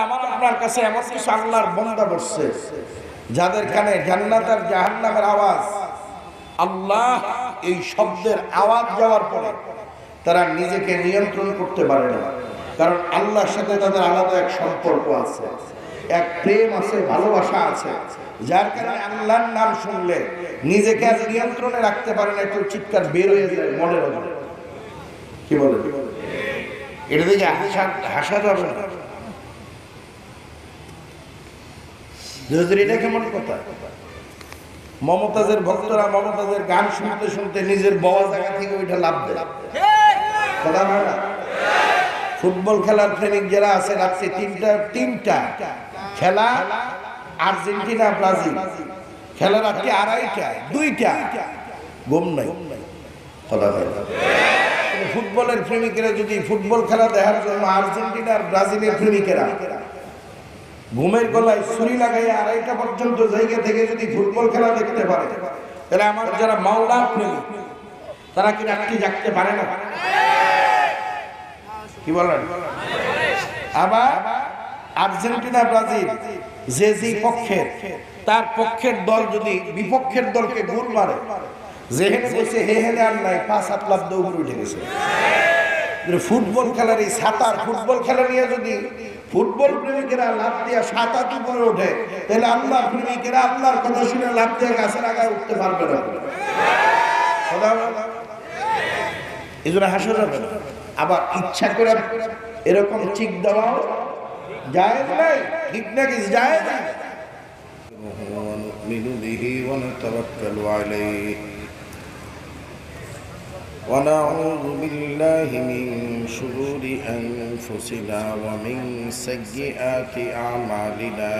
আমার আপনার কাছে এমন কিছু আল্লাহর বান্দা বসছে যাদের কানে জান্নাত আর জাহান্নামের আওয়াজ, আল্লাহ এই শব্দের আওয়াজ যাওয়ার পরে তারা নিজেকে নিয়ন্ত্রণ করতে পারে না। কারণ আল্লাহর সাথে তাদের আলাদা এক সম্পর্ক আছে, এক প্রেম আছে, ভালোবাসা আছে, যার কারণে আল্লাহর নাম শুনলে নিজেকে আর নিয়ন্ত্রণে রাখতে পারে না, একটু চিৎকার বের হয়ে যায় মনের মধ্যে। কি বলে এটা দেখে হাসা যাবে না। এটা কেমন কথা? মমতাজের ভক্তরা মমতাজের গান শুনতে শুনতে নিজের বওয়া জায়গা থেকে ওইটা লাভ দেয়। কথা না? ফুটবল খেলার ট্রেনিং যারা আছে রাখছে তিনটা খেলা, আর্জেন্টিনা ব্রাজিল খেলা রাখছে দুইটা ঘুম নাই। কথা হয় ফুটবলের প্রেমিকেরা যদি ফুটবল খেলা দেখার জন্য আর্জেন্টিনা আর ব্রাজিলের প্রেমিকেরা ঘুমের গলায় ছুরি লাগাইয়া 2:30 পর্যন্ত জায়গা থেকে যদি ফুটবল খেলা দেখতে পারে, তাহলে আমার যারা মাওলার প্রেমিক তারা কি রাত্রি জাগতে পারে না? কি বলেন? আবার আর্জেন্টিনা ব্রাজিল যে পক্ষের, তার পক্ষের দল যদি বিপক্ষের দলকে গোল মারে, যেহেনে বসে হেহেনে আর নাই 5-7 লাখ দৌড় উঠে গেছে। ফুটবল খেলার এই সাঁতার, ফুটবল খেলা নিয়ে যদি ফুটবল প্রেমিকেরা লাভ দিয়ে সাঁতার উপরে ওঠে, তাহলে আল্লাহ প্রেমিকেরা আল্লাহর কথা শুনে লাভ দিয়ে গাছের আগায় উঠতে পারবে না। এই জন্য হাসা যাবে না। আবার ইচ্ছা করে এরকম চিক দেওয়া যায় নাই, ঠিক নাকি? যায় না। ونعوذ بالله من شرور أنفسنا ومن سيئات أعمالنا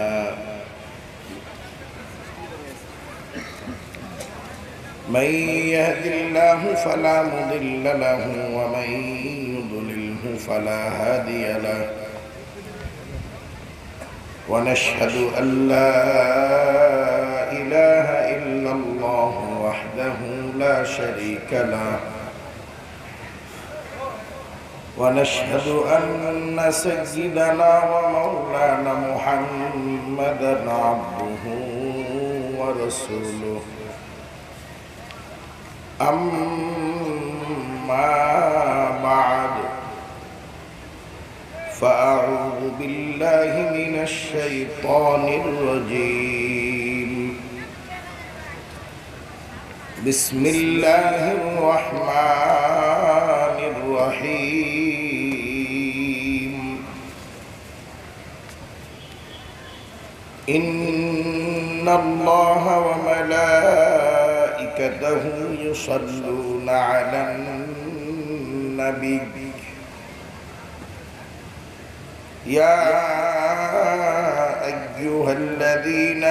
من يهد الله فلا مضل له ومن يضلله فلا هادي له ونشهد أن لا إله إلا الله وحده لا شريك له ونشهد أن سيدنا ومولانا محمدا عبده ورسوله أما بعد فأعوذ بالله من الشيطان الرجيم بسم الله الرحمن الرحيم إن الله وملائكته يصلون على النبي يا أيها الذين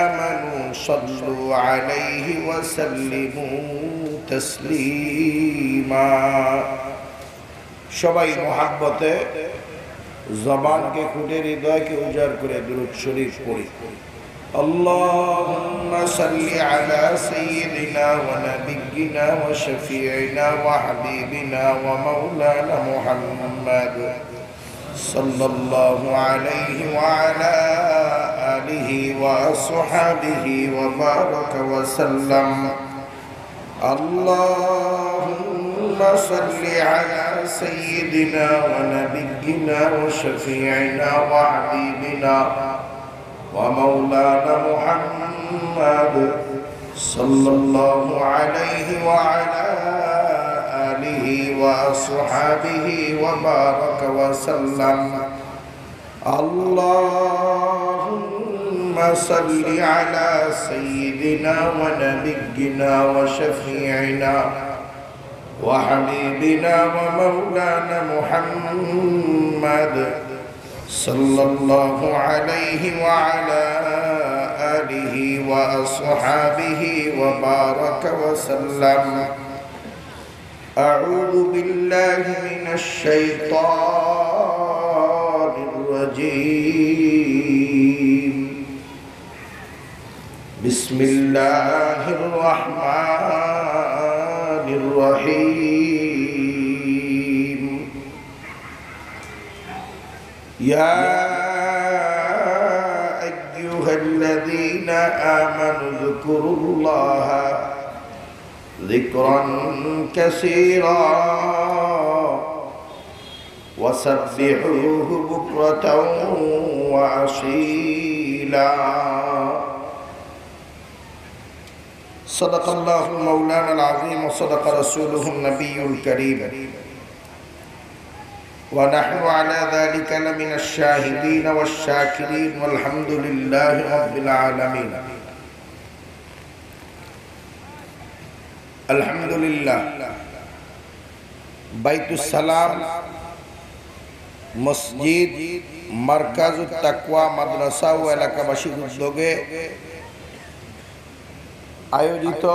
آمنوا صلوا عليه وسلموا تسليما সবাই মহব্বতে জবানকে খুলে হৃদয়কে উজাড় করে দুরূদ শরীফ পড়ি। اللهم صل على سيدنا ونبينا وشفيعنا وحبيبنا ومولانا محمد صلى الله عليه وعلى آله وصحبه وبارك وسلم. اللهم صل على سيدنا ونبينا وشفيعنا وحبيبنا ومولانا محمد صلى الله عليه وعلى آله وصحبه وبارك وسلم. اللهم صل على سيدنا ونبينا وشفيعنا وحبيبنا ومولانا محمد صلى الله عليه وعلى آله وأصحابه وبارك وسلم. أعوذ بالله من الشيطان الرجيم. بسم الله الرحمن الرحيم. يا آمنوا اذكروا الله ذكرا كثيرا وسبحوه بكرة وأصيلا صدق الله مولانا العظيم وصدق رسوله النبي الكريم ونحن على ذلك لمن الشاهدين والشاكرين والحمد لله رب العالمين الحمد لله বাইতুস সালাম মসজিদ মারকাজুত তাকওয়া মাদ্রাসা ও এলাকাবাসীর উদ্যোগে আয়োজিত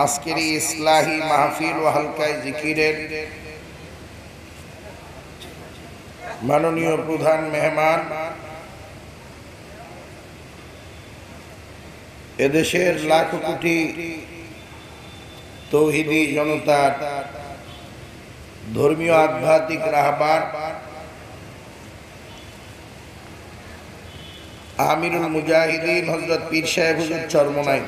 আজকের এই ইসলাহি মাহফিল ও হালকায় জিকিরের মাননীয় প্রধান মেহমান এদেশের লাখো কোটি তৌহিদি জনতার ধর্মীয় আধ্যাত্মিক রাহবার আমিরুল মুজাহিদিন হযরত পীর সাহেব হুজুর চরমনাই,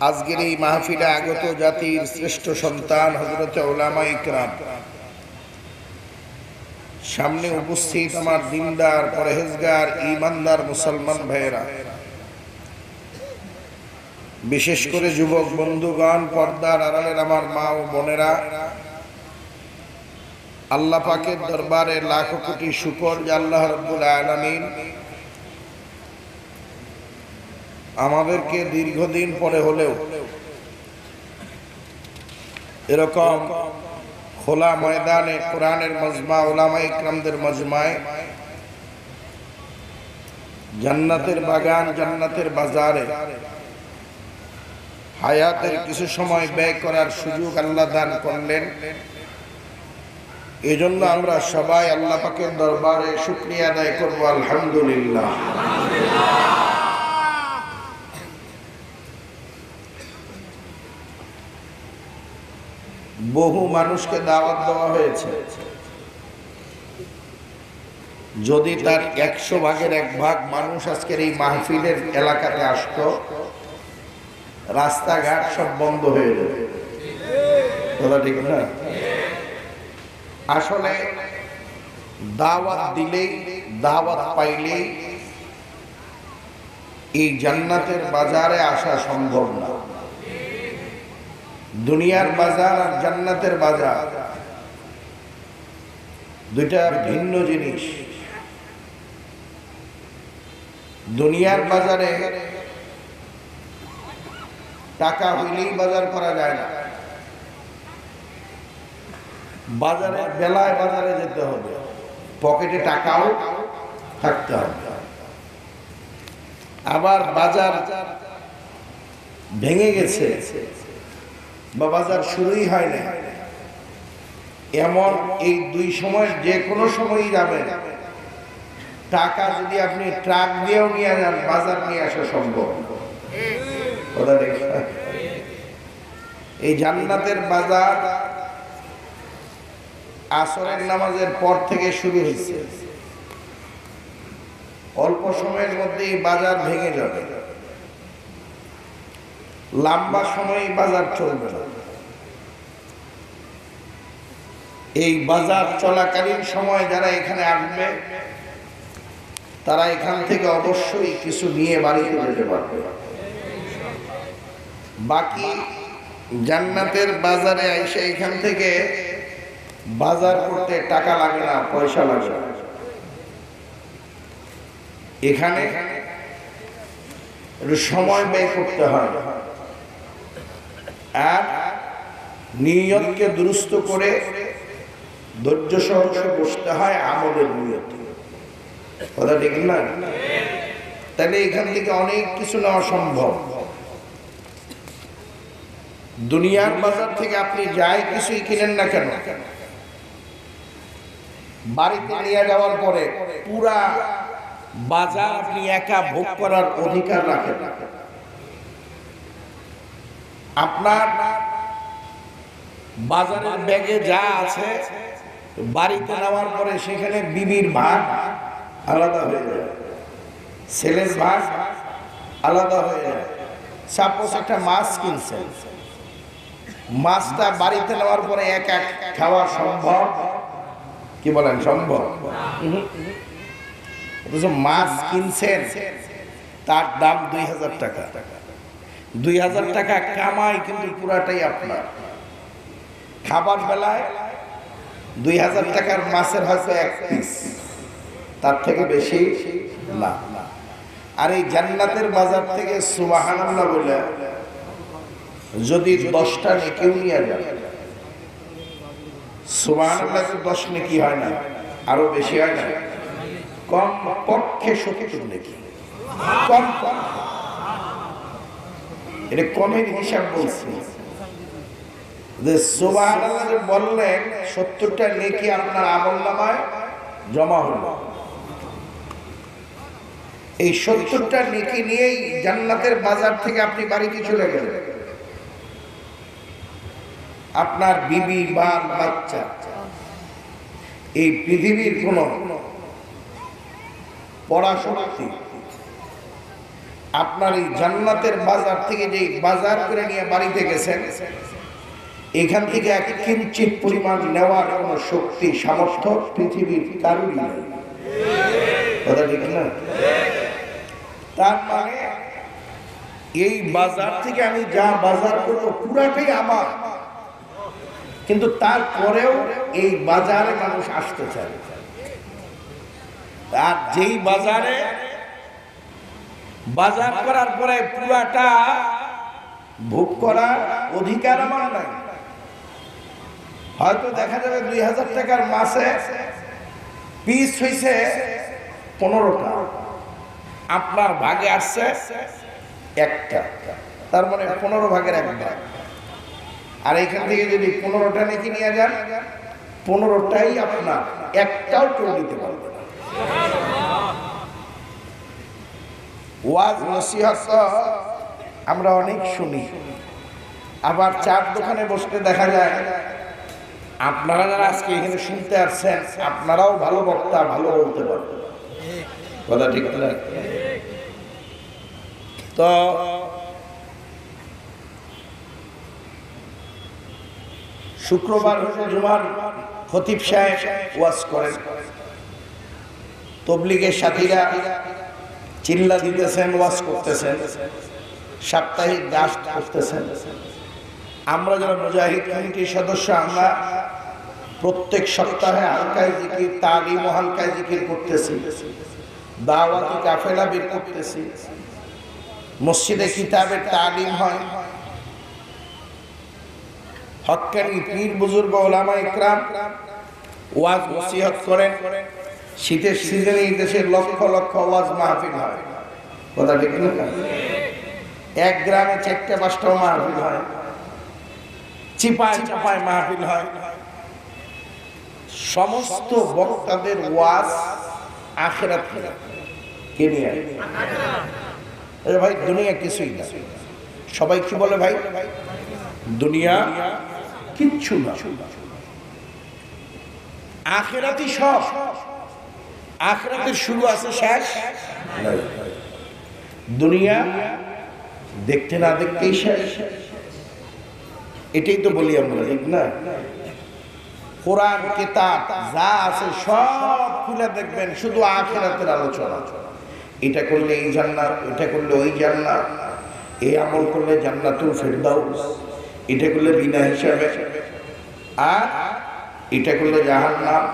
আজকের এই মাহফিলে আগত জাতির শ্রেষ্ঠ সন্তান হযরতে উলামায়ে ইকরাম, সামনে উপস্থিত আমার দিনদার পরহেজগার ঈমানদার মুসলমান ভাইয়েরা, বিশেষ করে যুবক বন্ধুগণ, পর্দার আড়ালের আমার মা ও বোনেরা, আল্লাহ পাকের দরবারে লাখো কোটি শুকর যে আল্লাহ রাব্বুল আলামিন আমাদেরকে দীর্ঘদিন পরে হলেও এরকম খোলা ময়দানে কোরআনের মজমা উলামায়ে ইকরামদের মজমায় জান্নাতের বাগান জান্নাতের বাজারে হায়াতের কিছু সময় ব্যয় করার সুযোগ আল্লাহ দান করলেন। এজন্য আমরা সবাই আল্লাহ পাকের দরবারে শুকরিয়া আদায় করব, আলহামদুলিল্লাহ। বহু মানুষকে দাওয়াত দেওয়া হয়েছে, যদি তার 100 ভাগের 1 ভাগ মানুষ আজকের এই মাহফিলের এলাকাতে আসতো, রাস্তাঘাট সব বন্ধ হয়ে যাবে। কথা ঠিক না? আসলে দাওয়াত দিলেই, দাওয়াত পাইলেই এই জান্নাতের বাজারে আসা সম্ভব না। দুনিয়ার বাজার আর জান্নাতের বাজার দুইটা ভিন্ন জিনিস। দুনিয়ার বাজারে টাকা হইলেই বাজার করা যায় না, বাজারের বেলায় বাজারে যেতে হবে, পকেটে টাকাও থাকতে হবে। আবার বাজার ভেঙে গেছে বা বাজার শুরুই হয় না, এমন এই দুই সময় যে কোনো সময়ই যাবেন, টাকা যদি আপনি ট্রাক দিয়েও নিয়ে যান, বাজার নিয়ে আসা সম্ভব। এই জান্নাতের বাজার আসরের নামাজের পর থেকে শুরু হয়েছে, অল্প সময়ের মধ্যেই বাজার ভেঙে যাবে, লম্বা সময় বাজার চলবে না। এই বাজার চলাকালীন সময় যারা এখানে আসবে, তারা এখান থেকে অবশ্যই কিছু নিয়ে বাড়িতে যেতে পারবে। বাকি জান্নাতের বাজারে এসে এখান থেকে বাজার করতে টাকা লাগে না, পয়সা লাগে না। এখানে সময় ব্যয় করতে হয় আর নিয়তকে দুরুস্ত করে ধৈর্য সহকারে বসতে হয় আমলের নিয়ত। কথা ঠিক না? তাহলে এখান থেকে অনেক কিছু নেওয়া সম্ভব। দুনিয়ার বাজার থেকে আপনি যাই কিছুই কিনেন না কেন, বাড়িতে নিয়ে যাওয়ার পরে পুরা বাজার আপনি একা ভোগ করার অধিকার রাখেন। আপনার বাজারের ব্যাগে যা আছে বাড়িতে নেওয়ার পরে সেখানে বিবির ভাগ আলাদা হয়ে যায়। ছেলের ভাগ আলাদা হয়ে যায়। সাপোজ একটা মাছ কিনছেন, মাছটা বাড়িতে নেওয়ার পরে এক এক খাওয়া সম্ভব? কি বলেন, সম্ভব? অথচ মাছ কিনছেন, তার দাম 2000 টাকা। 2000 টাকা কামাই কিন্তু পুরাটাই আপনার। খাবার বেলায় 2000 টাকার মাছের হয়তো এক পিস, তার থেকে বেশি না। আর এই জান্নাতের বাজার থেকে সুবহানাল্লাহ বলে যদি 10টা নেকিও নিয়ে যায়, সুবহানাল্লাহ 10 নেকি হয় না, আরো বেশি হয় না, কম পক্ষে 70 নেকি, কম কম। এটা কমের হিসাব বলছি যে সুবহানাল্লাহ বললেন 70টা নেকি আপনার আমলনামায় জমা হলো। এই 70টা নেকি নিয়েই জান্নাতের বাজার থেকে আপনি বাড়িতে চলে গেলেন। আপনার বিবি, বাল, বাচ্চা, এই পৃথিবীর কোন পড়াশোনাতে আপনার এই জান্নাতের বাজার থেকে যে বাজার করে নিয়ে বাড়িতে গেছেন, এখান থেকে এক কিঞ্চিত পরিমাণ নেওয়ার কোন শক্তি, সামর্থ্য পৃথিবীর কারোরই নেই। কথা ঠিক না? তার মানে এই বাজার থেকে আমি যা বাজার করবো পুরাটাই আমার, কিন্তু তারপরেও এই বাজারে মানুষ আসতে চায়। আর যেই বাজারে বাজার করার পরে পুরাটা ভোগ করার অধিকার আমার নাই। হয়তো দেখা যাবে 2000 টাকার মাছে পিস হয়েছে 15টা, আপনার ভাগে আসছে একটা, তার মানে 15 ভাগের 1 ভাগ। আর এখান থেকে যদি 15টা নাকি নিয়ে যান, 15টাই আপনার, একটাও কেউ দিতে পারবে না। ওয়াজ নসিহত আমরা অনেক শুনি, আবার চার দোকানে বসতে দেখা যায়। আপনারা যারা আজকে এখানে শুনতে আসছেন, আপনারাও ভালো বক্তা, ভালো বলতে পারবেন। কথা ঠিক না? তো শুক্রবার জুমার খতিব সাহেব ওয়াজ করেন, তবলিগের সাথীরা চিল্লা দিতেছেন, ওয়াজ করতেছেন, সাপ্তাহিক দাস করতেছেন। আমরা যারা মুজাহিদ কমিটির সদস্য, আমরা প্রত্যেক সপ্তাহে হালকায় জিকির, তালিম ও হালকায় জিকির করতেছি, দাওয়াতি কাফেলা বের করতেছি, মসজিদে কিতাবের তালিম হয়, হক্কানি পীর বুজুর্গ ওলামা ইকরাম ওয়াজ নসিহত করেন। শীতের সিজনে এই দেশের লক্ষ লক্ষ ওয়াজ মাহফিল হয়। কথা ঠিক না? এক গ্রামে 4টা-5টা মাহফিল হয়, চিপায় চাপায় মাহফিল হয়। সমস্ত বক্তাদের ওয়াজ আখিরাত কে নিয়ে? ভাই দুনিয়া কিছুই না। সবাই কি বলে ভাই? দুনিয়া কিচ্ছু না, আখিরাতই সব। আখিরাতের শুরু আছে, শেষ নাই। দুনিয়া দেখতে না দেখতেই শেষ। এটাই তো বলি আমরা, ঠিক না? কোরআন কিতাব যা আছে সব খুলে দেখবেন, শুধু আখিরাতের আলোচনা। এটা করলে এই জান্নাত, এটা করলে ওই জান্নাত, এই আমল করলে জান্নাতুল ফেরদাউস, এটা করলে বিনা হিসাবে, আর এটা করলে জাহান্নাম,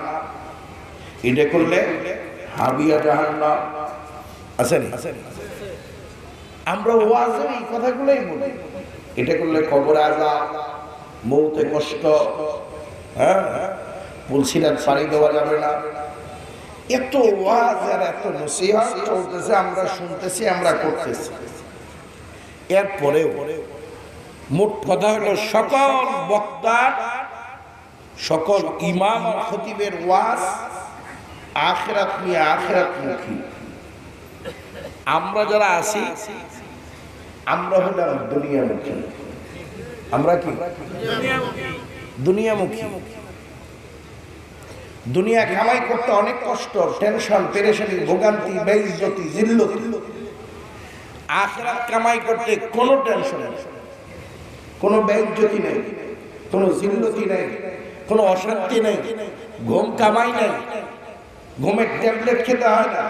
এটা করলে হাবিয়া জাহান্নাম। আছে না? আমরা ওয়াজে এই কথাগুলোই বলি। এটা করলে কবর আযাব, মৌতে কষ্ট, হ্যাঁ, পুলসিরাত পাড়ি দেওয়া যাবে না। এত ওয়াজ আর এত নসিহত চলতেছে, আমরা শুনতেছি, আমরা করতেছি। এরপরেও মোট কথা হলো সকল বক্তার, সকল ইমাম খতিবের ওয়াজ আখিরাত নিয়ে, আখিরাতমুখী। আমরা যারা আছি, আমরা হলাম দুনিয়ামুখী। আমরা কি দুনিয়ামুখী? দুনিয়া কামাই করতে অনেক কষ্ট, টেনশন, পেরেশানি, ভোগান্তি, বেইজ্জতি, জিল্লতি। আখিরাত কামাই করতে কোনো টেনশন নেই, কোনো বেইজ্জতি নেই, কোনো জিল্লতি নেই, কোনো অশান্তি নেই, ঘুম কামাই নেই, ঘুমের ট্যাবলেট খেতে হয় না।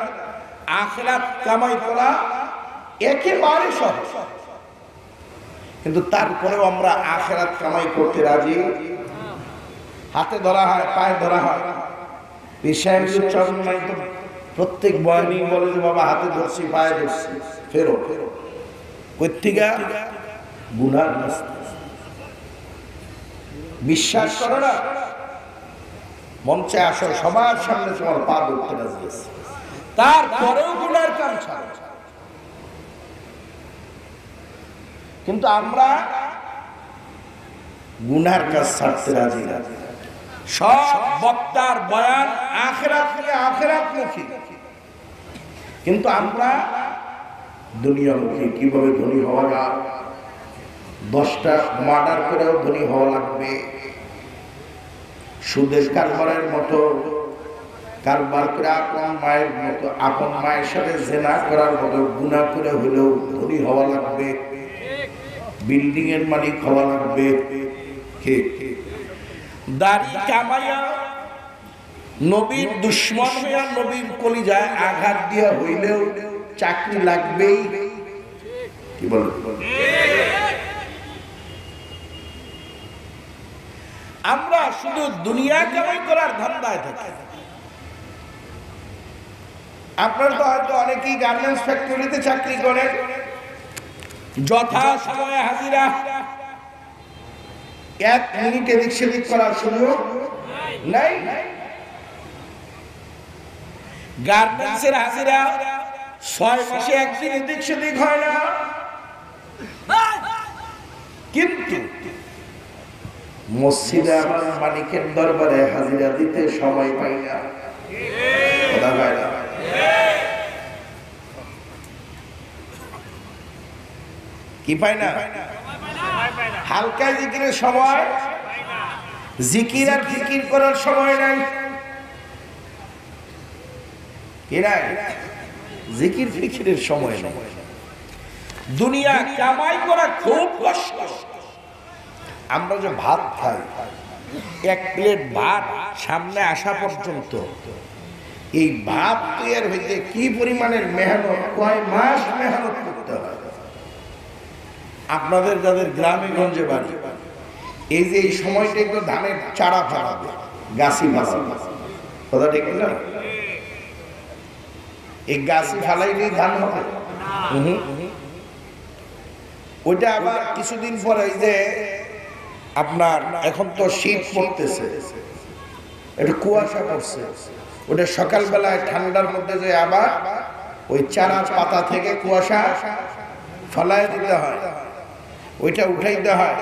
আখিরাত কামাই করা একেবারে সহজ। কিন্তু তারপরেও আমরা আখিরাত কামাই করতে রাজি। হাতে ধরা হয়, পায়ে ধরা হয়। প্রত্যেক বয়ানি বলে যে বাবা হাতে ধরছি, পায়ে ধরছি, ফেরো কর্তিকা গুনার বিশ্বাস করো না। মঞ্চে আসো, সবার সামনে তোমার পা ধরতে রাজি আছে, তারপরেও গুনার কাম ছাড়ো। কিন্তু আমরা গুনার কাজ ছাড়তে রাজি না। সব বক্তার বয়ান আখিরাত নিয়ে, আখিরাতমুখী, কিন্তু আমরা দুনিয়ামুখী। কিভাবে ধনী হওয়া যায়, 10টা মার্ডার করেও ধনী হওয়া লাগবে, সুদের কারবারের মতো কারবার করে আপন মায়ের সাথে জেনা করার মতো গুনাহ করে হলেও ধনী হওয়া লাগবে, বিল্ডিং এর মালিক হওয়া লাগবে। দাড়ি কামাইয়া নবীর দুশ্মন হইয়া নবীর কলিজায় আঘাত দিয়া হইলেও চাকরি লাগবেই। কি বল? আমরা শুধু দুনিয়া কামাই করার ধান্দায় থাকি। আপনারা তো হয়তো অনেকেই গার্মেন্টস ফ্যাক্টরিতে চাকরি করেন, যথা সময়ে হাজিরা, 1 মিনিট এদিক সেদিক করার সুযোগ নাই। গার্মেন্টসের হাজিরা 6 মাসে 1 দিন এদিক সেদিক হয় না, কিন্তু মসজিদে আমার মালিকের দরবারে হাজিরা দিতে সময় পাই না। কথা হয় না? কি পাই না? হালকা জিকিরের সময়, জিকির আর ফিকির করার সময় নাই। কি নাই? জিকির ফিকিরের সময় নাই। দুনিয়া কামাই করা খুব কষ্ট। আমরা যে ভাত খাই, 1 প্লেট ভাত সামনে আসা পর্যন্ত এই ভাত তৈরি হইতে কি পরিমাণের মেহনত, কয় মাস মেহনত করতে হয়। আপনাদের যাদের গ্রামে গঞ্জে বাড়ি, এই যে এই সময়টা একটু ধানের চারা ফালাবে, গাছি ফালাবে, কথা ঠিক না? এই গাছি ফালাইলেই ধান হবে? ওইটা আবার কিছুদিন পরে, এই যে আপনার এখন তো শীত পড়তেছে, একটু কুয়াশা পড়ছে, ওটা সকালবেলায় ঠান্ডার মধ্যে যে আবার ওই চারা পাতা থেকে কুয়াশা ফলায় দিতে হয়, ওইটা উঠাইতে হয়,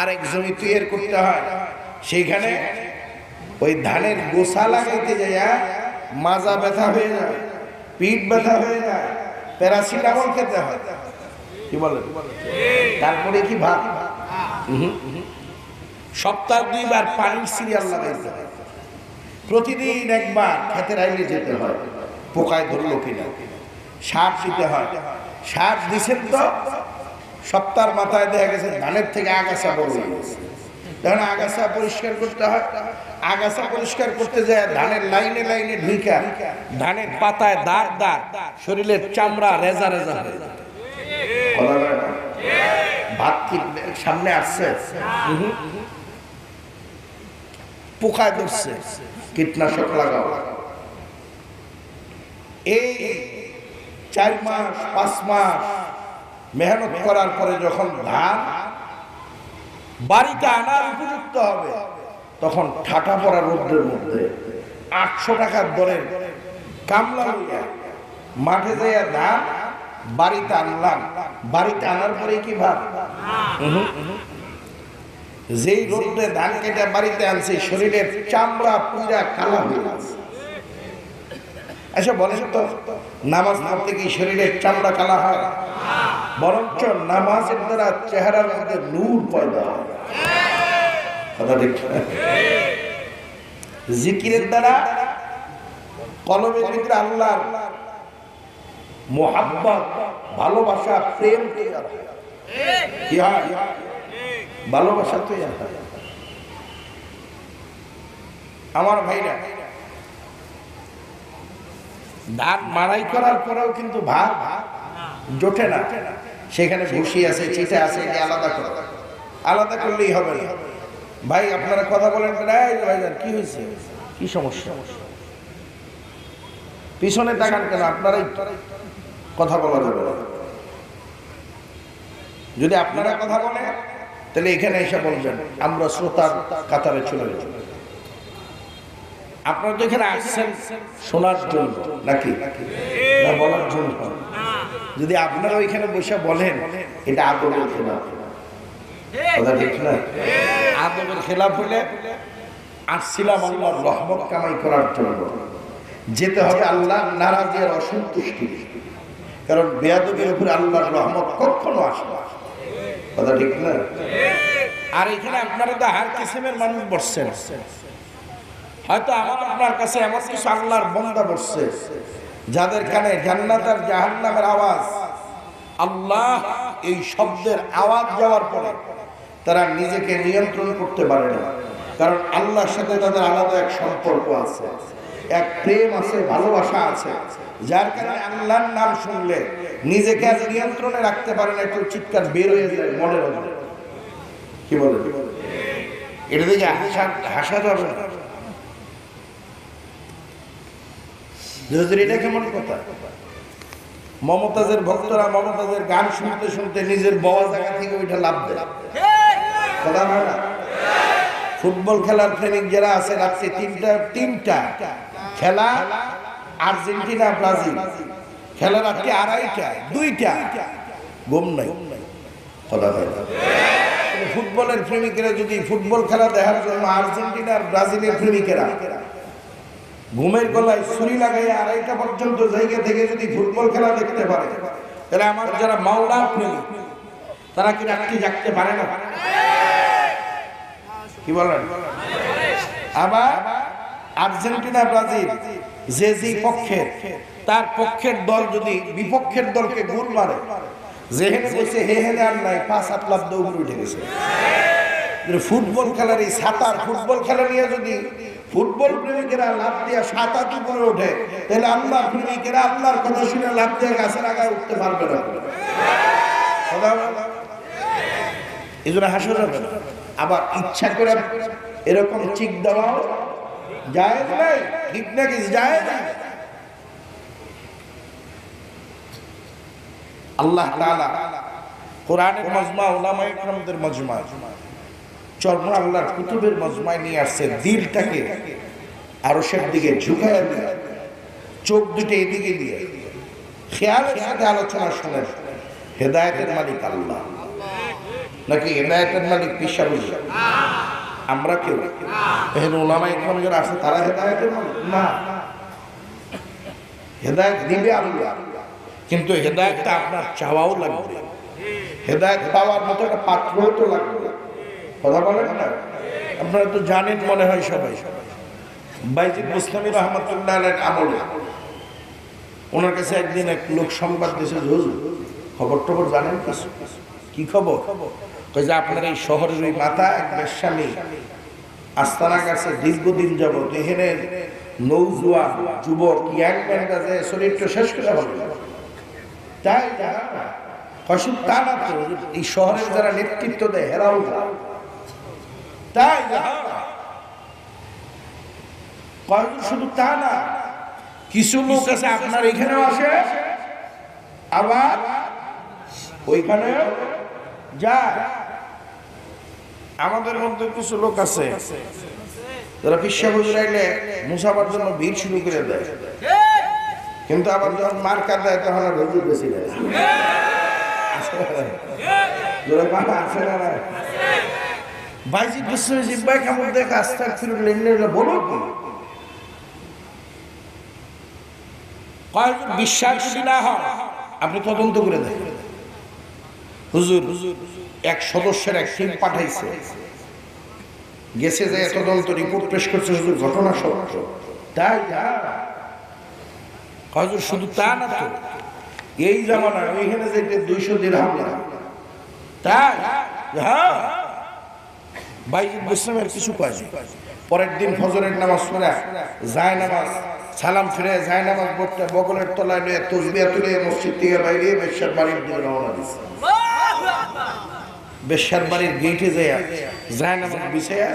আরেক জমি তৈরি করতে হয়। সেইখানে ওই ধানের গোসা লাগাইতে যাইয়া মাজা ব্যথা হয়ে যায়, পিঠ ব্যথা হয়ে যায়, প্যারাসিটামল খেতে হয়। কি বলে? তারপরে কি ভাত? সপ্তাহে 2 বার পানির সিরিয়াল লাগাইতে হয়, প্রতিদিন 1 বার খেতের আইলে যেতে হয়, পোকায় ধরলো কিনা, সার দিতে হয়। সার দিচ্ছেন তো সপ্তাহের মাথায় দেখা গেছে ধানের থেকে আগাছা বড় হয়ে গেছে, তখন আগাছা পরিষ্কার করতে হয়। আগাছা পরিষ্কার করতে যায় ধানের লাইনে লাইনে ঢুইকা ধানের পাতায় দাগ দাগ, শরীরের চামড়া রেজা রেজা হয়ে যায়। ভাত কি সামনে আসছে? পোকায় ধরছে, কীটনাশক লাগাও। এই 4 মাস 5 মাস মেহনত করার পরে যখন ধান বাড়িতে আনার উপযুক্ত হবে, তখন ঠাটা পড়া রোদ্রের মধ্যে 800 টাকার দরের কামলা লইয়া মাঠে যাইয়া ধান বাড়িতে আনলাম। বাড়িতে আনার পরে কি ভাব, যেই রোদ্রে ধান কেটে বাড়িতে আনছে, শরীরের চামড়া পুরা কালা হয়ে গেছে। আচ্ছা বলেন তো, নামাজ পড়তে কি শরীরের চামড়া কালা হয়? বরঞ্চ নামাজের দ্বারা চেহারার মধ্যে নূর পয়দা হয়। কথা ঠিক? জিকিরের দ্বারা কলবের ভিতরে আল্লাহর মোহাব্বত, ভালোবাসা, প্রেম তৈরি হয়। কি হয়? ভালোবাসা তৈরি হয়। আমার ভাইরা, ধান মাড়াই করার পরেও কিন্তু ভাত জোটে না, সেখানে ভুসি আছে, চিঠা আছে, আলাদা করে আলাদা করলেই হবে না। ভাই আপনারা কথা বলেন, ভাইজান কি হয়েছে, কি সমস্যা, পিছনে তাকান কেন? আপনারাই কথা বলা যাবে না। যদি আপনারা কথা বলেন তাহলে এখানে এসে বলবেন, আমরা শ্রোতার কাতারে চলে যাব। আপনারা তো এখানে আসছেন শোনার জন্য নাকি, না বলার জন্য? যদি আপনারা ওইখানে বসে বলেন, এটা আদবের খেলাফ, কথা ঠিক না? আদবের খেলাফ হলে আসছিলাম আল্লাহর রহমত কামাই করার জন্য, যেতে হবে আল্লাহ নারাজের অসন্তুষ্টি, কারণ বেয়াদবের উপরে আল্লাহর রহমত কখনো আসে না, কথা ঠিক না? আর এখানে আপনারা তো হার কিসিমের মানুষ বসছেন, হয়তো আমার আপনার কাছে এমন কিছু আল্লাহর বান্দা বসছে যাদের কানে জান্নাত আর জাহান্নামের আওয়াজ, আল্লাহ এই শব্দের আওয়াজ যাওয়ার পরে তারা নিজেকে নিয়ন্ত্রণ করতে পারে না, কারণ আল্লাহর সাথে তাদের আলাদা এক সম্পর্ক আছে, এক প্রেম আছে, ভালোবাসা আছে, যার কারণে আল্লাহর নাম শুনলে নিজেকে আর নিয়ন্ত্রণে রাখতে পারে না, একটু চিৎকার বের হয়ে যায় মনের মধ্যে। কি বলে? এটা দেখে হাসা যাবে না। এটা কেমন কথা? মমতাজের ভক্তরা মমতাজের গান শুনতে শুনতে নিজের বওয়া জায়গা থেকে ওইটা লাভ দেয়, কথা না? ফুটবল খেলার ট্রেনিং যারা আছে রাখছে তিনটা খেলা, আর্জেন্টিনা ব্রাজিল খেলা রাখছে, আড়াইটা, দুইটা ঘুম নাই, কথা হয়। ফুটবলের প্রেমিকেরা যদি ফুটবল খেলা দেখার জন্য আর্জেন্টিনা আর ব্রাজিলের প্রেমিকেরা ঘুমের গলায় ছুরি লাগাই আড়াইটা পর্যন্ত জায়গা থেকে যদি ফুটবল খেলা দেখতে পারে, তাহলে আমার যারা মাওলার প্রেমিক তারা কি রাত্রি জাগতে পারে না? কি বলেন? আবার আর্জেন্টিনা ব্রাজিল যে পক্ষের, তার পক্ষের দল যদি বিপক্ষের দলকে গোল মারে, যেহেনে বসে হেহেনে আর নাই, 5-7 লাখ দৌড় উঠে গেছে। ফুটবল খেলার এই সাঁতার, ফুটবল খেলা নিয়ে যদি ফুটবল প্রেমিকেরা লাভ দিয়ে সাঁতার উপরে ওঠে, তাহলে আল্লাহ প্রেমিকেরা আল্লাহর কথা শুনে লাভ দিয়ে গাছের আগায় উঠতে পারবে না। এই জন্য হাসা যাবে না। আবার ইচ্ছা করে এরকম চিক দেওয়া যায় নাই, ঠিক নাকি? যায় না। আল্লাহ তাআলা কোরআনের মজমা, উলামায়ে কেরামদের মজমা, চরম আল্লাহর কুতুবের মজমায় নিয়ে আসছে দিলটাকে আরশের দিকে ঝুঁকায় দিয়ে, চোখ দুটো এদিকে দিয়ে খেয়ালের সাথে আলোচনা শোনেন। হেদায়েতের মালিক আল্লাহ নাকি হেদায়েতের মালিক পিসাবুল? আমরা কেউ এখানে উলামায়ে কেরাম যারা আছে তারা হেদায়েতের মালিক না। হেদায়েত দিবে আল্লাহ, কিন্তু হেদায়েতটা আপনার চাওয়াও লাগবে, হেদায়েত পাওয়ার মতো একটা পাত্রও তো লাগবে, কথা বলেন না? আপনারা তো জানেন মনে হয় সবাই, বাইজিদ বুস্তামি রহমাতুল্লাহ আলাইহির আমলে ওনার কাছে একদিন এক লোক সংবাদ দিয়েছে, হুজুর খবর টবর জানেন কিছু? কি খবর? কই যে আপনার এই শহরের ওই মাথা এক বেশ্যামী আস্তানা কাছে দীর্ঘদিন যাবত এখানে নৌজুয়ান যুবক ইয়াংম্যান কাছে শরীরটা শেষ করে হবে, তাই কসুম তা না, তো এই শহরের যারা নেতৃত্ব দেয় হেরাও তাই, শুধু তা না, কিছু লোক আছে আপনার এখানেও আসে আবার ওইখানে যায়। আমাদের মধ্যে কিছু লোক আছে যারা পিসা হুজুর আইলে মুসাফার জন্য ভিড় শুরু করে দেয়, কিন্তু আবার যখন মার্কা দেয় তখন আর হুজুর বেশি দেয়। বাইজিদ বুস্তামি জিব্বায় কামড় দেখে আস্তাগফিরুল্লাহ বলো কি? বিশ্বাস যদি না হয় আপনি তদন্ত করে দেখেন। হুজুর এক সদস্যের এক টিম পাঠাইছে, গেছে যে তদন্ত রিপোর্ট পেশ করছে, শুধু ঘটনা সত্য। তাই হুজুর শুধু তা না তো, এই জামানায় ওইখানে যে 200 দিরহাম না, তাই হ্যাঁ বাইজিদ বুসলামের কিছু কয় না। পরের দিন ফজরের নামাজ পড়ে যায় নামাজ সালাম ফিরে যায় নামাজ পড়তে বগলের তলায় নিয়ে তসবিয়া তুলে মসজিদ থেকে বাইরে বেশ্যার বাড়ির দিকে রওনা দিচ্ছে। বেশ্যার বাড়ির গেটে যায় নামাজ বিছায়া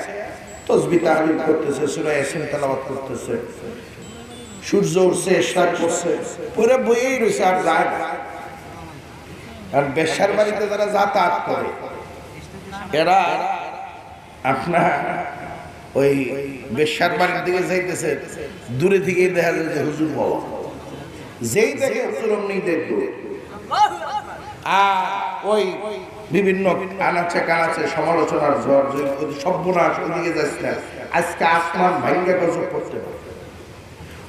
তসবি তাহলিল করতেছে, সূরা ইয়াসিন তেলাওয়াত করতেছে। সূর্য উঠছে, ইশরাক করছে, পুরো বইয়েই রয়েছে, আর যায় না। আর বেশ্যার বাড়িতে যারা যাতায়াত করে এরা আপনার ওই বেশ্যার বাড়ির দিকে যাইতেছে, দূরে থেকেই দেখা যায় যে হুজুর বাবা, যেই দেখে হুজুর অমনি দেখবে। আর ওই বিভিন্ন আনাচে কানাচে সমালোচনার ঝড়, সর্বনাশ ওইদিকে যাচ্ছে না, আজকে আসমান ভাঙ্গা গজব করতে পারে।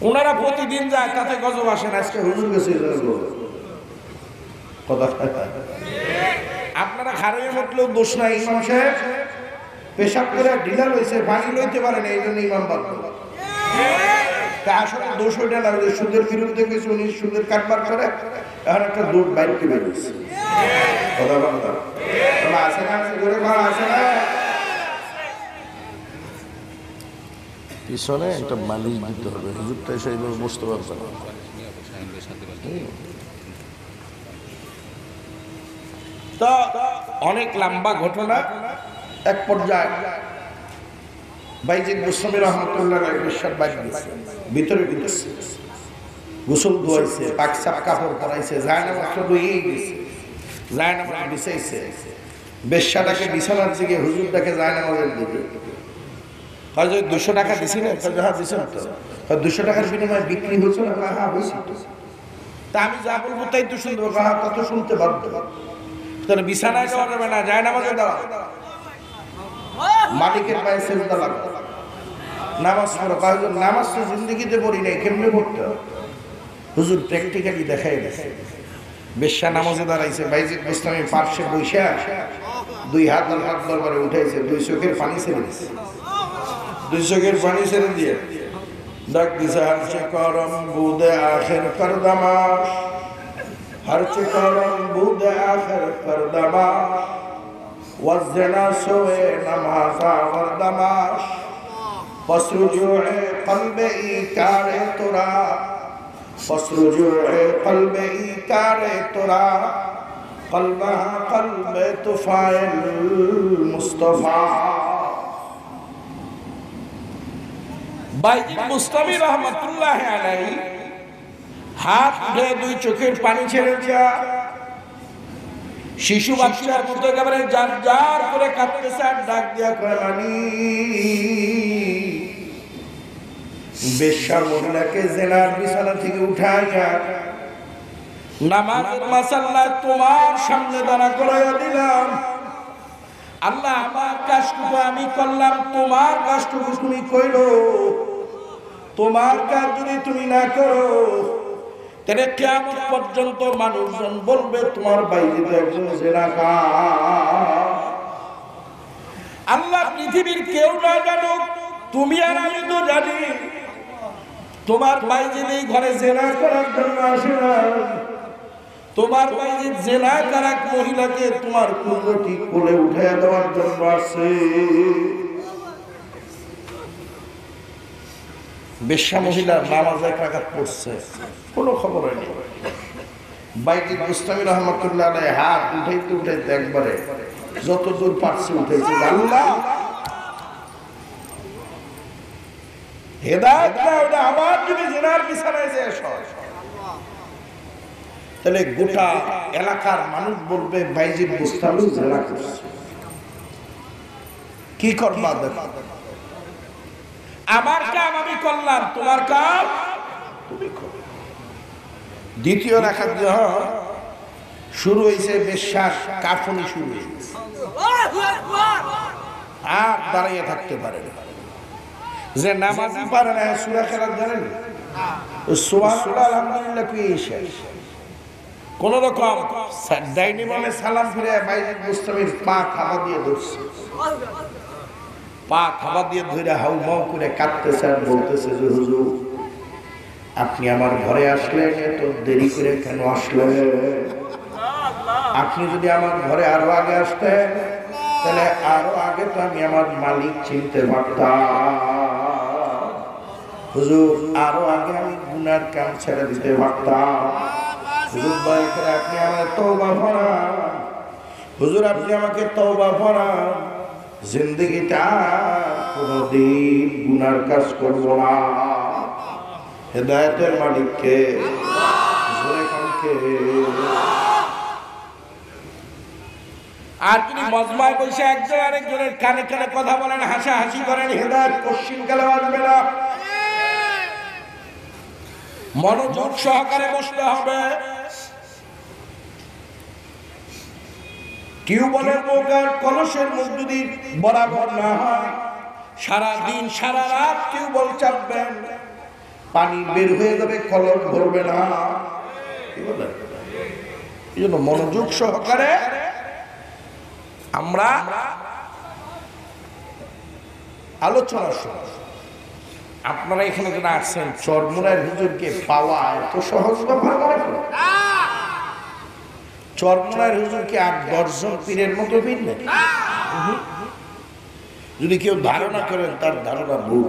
ওনারা প্রতিদিন যায়, তাতে গজব আসে না, আজকে হুজুর গেছে কথা। আপনারা খারাপ মতলেও দোষ নাই, ইমাম সাহেব পেশাব করে ঢিলা লইছে, পানি লইতে পারে না, এই জন্য ইমাম বাদ। আসলে দোষ ওইটা না, সুদের বিরুদ্ধে কিছু উনি সুদের কারবার করে, এখন একটা দৌড় বাইরকে বেরোচ্ছে। কথা বলতো আছে না, করে মা আছে না, পিছনে একটা মালিশ দিতে হবে, হুজুরটা সেইভাবে বসতে পারছে না। তো অনেক লম্বা ঘটনা। এক পর্যায়ে বাইজিদ বুসলামি রহমতুল্লাহ ভিতরে ঢুকেছে, গোসল ধোয়াইছে, পাক সাপ কাপড় পরাইছে, জায়নামাজ লইয়েই গেছে, জায়নামাজ বিছাইছে। বেশ্যাটাকে বিছানার দিকে, হুজুরটাকে জায়নামাজের দিকে। 200 টাকা দিছি না, দিছে না তো, 200 টাকার বিনিময়ে বিক্রি হচ্ছে না, হ্যাঁ হয়েছে। তা আমি যা বলবো তাই তো শুনবো, হ্যাঁ তত শুনতে বাধ্য। তাহলে বিছানায় যাওয়া যাবে না, জায়নামাজে দেওয়া, মালিকের পায়ে সেজদা লাগবে, নামাজ পড়ো। হুজুর নামাজ তো জিন্দগিতে পড়ি নাই, কেমনে পড়তে হবে? হুজুর প্র্যাকটিক্যালি দেখাই গেছে। বেশ্যা নামাজে দাঁড়াইছে, বাইজিদ বুসলামি পার্শ্বে বইসা 2 হাত আল্লাহর দরবারে উঠাইছে, 2 চোখের পানি ছেড়ে দিছে, 2 চোখের পানি ছেড়ে দিয়ে ডাক দিছে, হারচে করম বুদে আখের করদামাস, হারচে করম বুদে আখের করদামাস, ওয়াজনা সোয়ে নামাজা ওয়ারদামাস, ফসরুজুয়ে কলবে ইকারে তোরা, ফসরুজুয়ে কলবে ইকারে তোরা, কলবা কলবে তুফাইল মুস্তাফা। বাইজিদ বুসলামি রহমতুল্লাহ আলাইহি হাত উঠে 2 চোখের পানি ছেড়ে দিয়া শিশু বাচ্চার মতো একেবারে জার জার করে কাঁদতেছে, আর ডাক দিয়া কয়, মানি বেশ্যা মহিলাকে জেনার বিছানা থেকে উঠাইয়া নামাজের মাসাল্লায় তোমার সামনে দাঁড়া করাইয়া দিলাম। আল্লাহ আমার কাজটুকু আমি করলাম, তোমার কাজটুকু তুমি কইরো। তোমার কাজ যদি তুমি না করো, তাহলে কিয়ামত পর্যন্ত মানুষজন বলবে তোমার বাইজিদ একজন জিনাকার। আল্লাহ পৃথিবীর কেউ না জানুক, তুমি আর আমি তো জানি তোমার বাইজিদ এই ঘরে জিনা করার জন্য আসে না। তোমার বাইজিদ জিনা করা মহিলাকে তোমার কুদরতি কোলে উঠে দেওয়ার জন্য আসে। বেশ্যা মহিলা নামাজ 1 রাকাত পড়ছে, কোনো খবর নেই। বাইজিদ বুসলামি রহমতুল্লাহ আলাইহি হাত উঠাইতে উঠাইতে একবারে যত দূর পারছে উঠেছে, আল্লাহ হেদায়েত দাও, ওটা আবার যদি জিনার বিছানায় যায় তাহলে গোটা এলাকার মানুষ বলবে বাইজিদ বুসলামি জিনা করছে। কি করবা দেখো, আমার কাম আমি করলাম, তোমার কাম তুমি করো। দ্বিতীয় রাকাত যখন শুরু হয়েছে, বেশ্যার কাফনি শুরু হয়েছে, আর দাঁড়িয়ে থাকতে পারে না। যে নামাজই পারে না, সূরা কেরাত জানেন, সুবহানাল্লাহ আলহামদুলিল্লাহ কি শেষ, কোন রকম ডাইনি মানে সালাম ফিরে বাইজিদ বুসলামির পা খাওয়া দিয়ে ধরছে। পা থাবা দিয়ে ধরে হাউ মাউ করে কাঁদতেছে আর বলতেছে যে হুজুর আপনি আমার ঘরে আসলেন এত দেরি করে কেন আসলেন? আপনি যদি আমার ঘরে আরো আগে আসতেন তাহলে আরো আগে তো আমি আমার মালিক চিনতে পারতাম। হুজুর আরো আগে আমি গুনার কাম ছেড়ে দিতে পারতাম। হুজুর দয়া করে আপনি আমার তওবা ফরান। হুজুর আপনি আমাকে তওবা ফরান, জিন্দেগিতে কোনদিন গুনার কাজ করব না। হেদায়েতের মালিককে জোরে কানকে। আর তিনি মজমায় বসে একজন আরেকজনের কানে কানে কথা বলেন, হাসাহাসি করেন, হেদায়েত কোশ্চিন কালে আসবে না। মনোযোগ সহকারে বসতে হবে। টিউবওয়েলের মুখ আর কলসের মুখ যদি বরাবর না হয়, সারা দিন সারা রাত টিউবওয়েল চাপবেন, পানি বের হয়ে যাবে, কলস ভরবে না। এই জন্য মনোযোগ সহকারে আমরা আলোচনা শুনি। আপনারা এখানে যারা আসছেন, চরমুনার হুজুরকে পাওয়া এত সহজ ব্যাপার মনে করেন? চরমুনার হুজুরকে 8-10 জন পীরের মতো পীর নাকি? যদি কেউ ধারণা করেন তার ধারণা ভুল।